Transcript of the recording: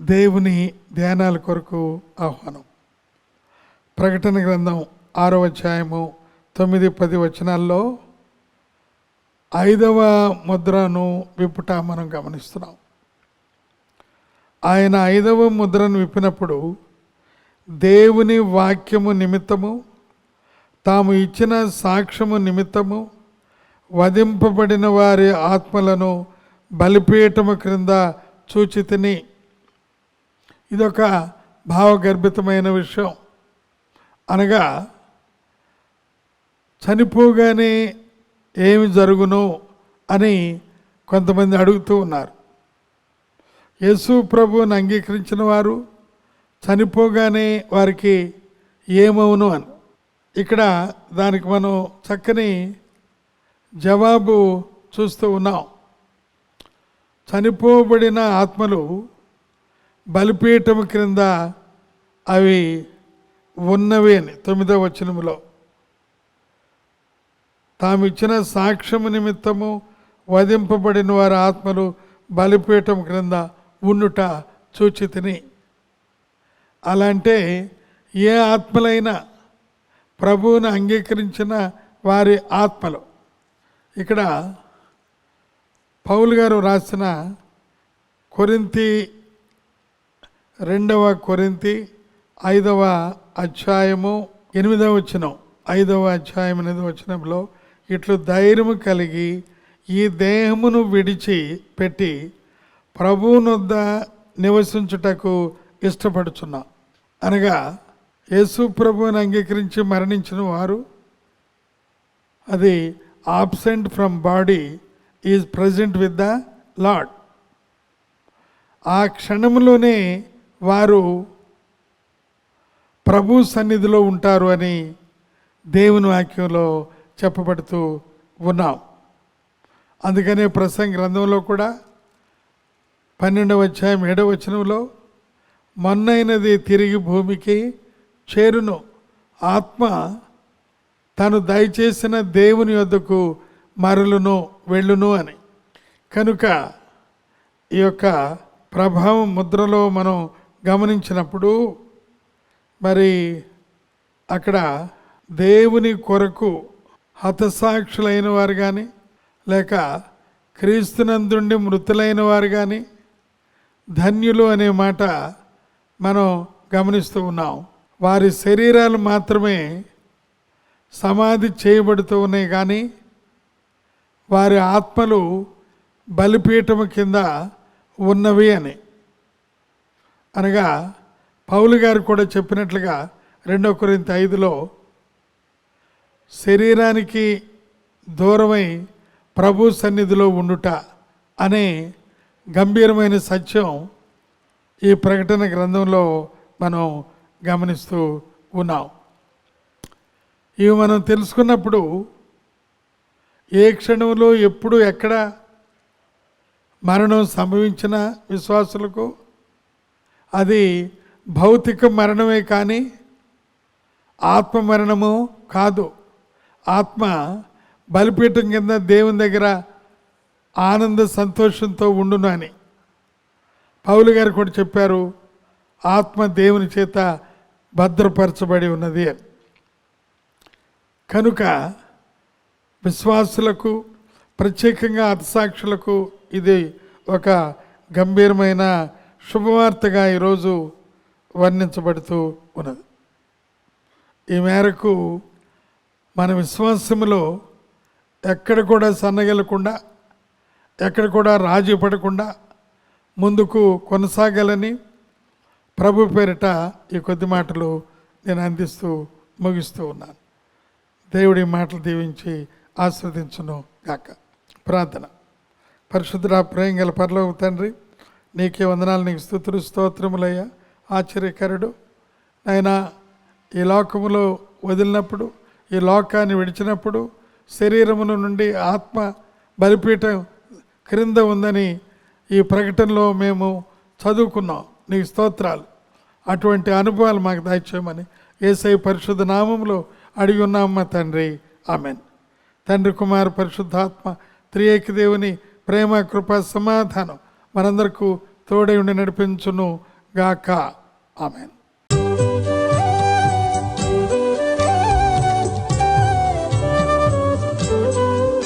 దేవుని ధ్యానాల కొరకు ఆహ్వానం. ప్రకటన గ్రంథం 6వ అధ్యాయము 9-10 వచనాల్లో 5వ ముద్రను విప్పుట మనం గమనిస్తున్నాం. ఆయన 5వ ముద్రను విప్పినప్పుడు దేవుని వాక్యము నిమిత్తము తాము ఇచ్చిన సాక్ష్యము నిమిత్తము వధింపబడిన వారి ఆత్మలను బలిపీఠము క్రింద చూచితిని. ఇదొక భావగర్భితమైన విషయం. అనగా చనిపోగానే ఏమి జరుగును అని కొంతమంది అడుగుతూ ఉన్నారు. యేసు ప్రభువుని అంగీకరించిన వారు చనిపోగానే వారికి ఏమవును అని. ఇక్కడ దానికి మనం చక్కని జవాబు చూస్తూ ఉన్నాం. చనిపోబడిన ఆత్మలు బలిపీఠము క్రింద అవి ఉన్నవి అని 9వ వచనములో, తాము ఇచ్చిన సాక్ష్యము నిమిత్తము వధింపబడిన వారి ఆత్మలు బలిపీఠం క్రింద ఉండుట చూచితిని. అలాంటే ఏ ఆత్మలైనా ప్రభువును అంగీకరించిన వారి ఆత్మలు. ఇక్కడ పౌలు గారు రాసిన 2వ కొరింథీ 5వ అధ్యాయము 8వ వచనం, 5వ అధ్యాయం 8వ వచనంలో, ఇట్లు ధైర్యము కలిగి ఈ దేహమును విడిచి పెట్టి ప్రభువునొద్ద నివసించుటకు ఇష్టపడుచున్నాం. అనగా యేసు ప్రభువుని అంగీకరించి మరణించిన వారు, అది absent from body is present with the lord. ఆ క్షణంలోనే వారు ప్రభు సన్నిధిలో ఉంటారు అని దేవుని వాక్యంలో చెప్పబడుతూ ఉన్నాం. అందుకనే ప్రసంగ గ్రంథంలో కూడా 12వ అధ్యాయం 7వ వచనంలో, మొన్నైనది తిరిగి భూమికి చేరును, ఆత్మ తను దయచేసిన దేవుని యొద్దకు మరలును వెళ్ళును అని. కనుక ఈ యొక్క ప్రభావం ముద్రలో మనం గమనించినప్పుడు మరి అక్కడ దేవుని కొరకు హతసాక్షులైన వారు కానీ, లేక క్రీస్తునందుండి మృతులైన వారు కానీ ధన్యులు అనే మాట మనం గమనిస్తూ ఉన్నాం. వారి శరీరాలు మాత్రమే సమాధి చేయబడుతూ ఉన్నాయి, కానీ వారి ఆత్మలు బలిపీఠము కింద ఉన్నవి అని. అనగా పౌలు గారు కూడా చెప్పినట్లుగా 2 కొరింథీ 5లో, శరీరానికి దూరమై ప్రభు సన్నిధిలో ఉండుట అనే గంభీరమైన సత్యం ఈ ప్రకటన గ్రంథంలో మనం గమనిస్తూ ఉన్నాం. ఇవి మనం తెలుసుకున్నప్పుడు ఏ క్షణంలో ఎప్పుడు ఎక్కడ మరణం సంభవించిన విశ్వాసులకు అది భౌతిక మరణమే కానీ ఆత్మ మరణము కాదు. ఆత్మ బలిపీఠం కింద దేవుని దగ్గర ఆనంద సంతోషంతో ఉండును అని పౌలు గారు కూడా చెప్పారు. ఆత్మ దేవుని చేత భద్రపరచబడి ఉన్నది అని. కనుక విశ్వాసులకు, ప్రత్యేకంగా హతసాక్షులకు ఇది ఒక గంభీరమైన శుభవార్తగా ఈరోజు వర్ణించబడుతూ ఉన్నది. ఈ మేరకు మన విశ్వాసములో ఎక్కడ కూడా సన్నగిల్లకుండా, ఎక్కడ కూడా రాజీ పడకుండా ముందుకు కొనసాగాలని ప్రభు పేరిట ఈ కొద్ది మాటలు నేను అందిస్తూ ముగిస్తూ ఉన్నాను. దేవుడి మాటలు దీవించి ఆస్వాదించును గాక. ప్రార్థన. పరిశుద్ధుడా, ప్రేమ గల పరలోక తండ్రి, నీకే వందనాలు, నీకు స్తుతులు స్తోత్రములయ్యా. ఆశ్చర్యకరుడు నాయనా, ఈ లోకములో వదిలినప్పుడు, ఈ లోకాన్ని విడిచినప్పుడు శరీరముల నుండి ఆత్మ బలిపీఠం క్రింద ఉందని ఈ ప్రకటనలో మేము చదువుకున్నాం. నీకు స్తోత్రాలు. అటువంటి అనుభవాలు మాకు దయచేయమని యేసయ్య పరిశుద్ధ నామములో అడిగి ఉన్నామా తండ్రి. ఆమెన్. తండ్రి, కుమార, పరిశుద్ధాత్మ త్రియేక దేవుని ప్రేమ, కృప, సమాధానం మనందరికీ తోడై ఉండి నడిపించును గాక. ఆమేన్.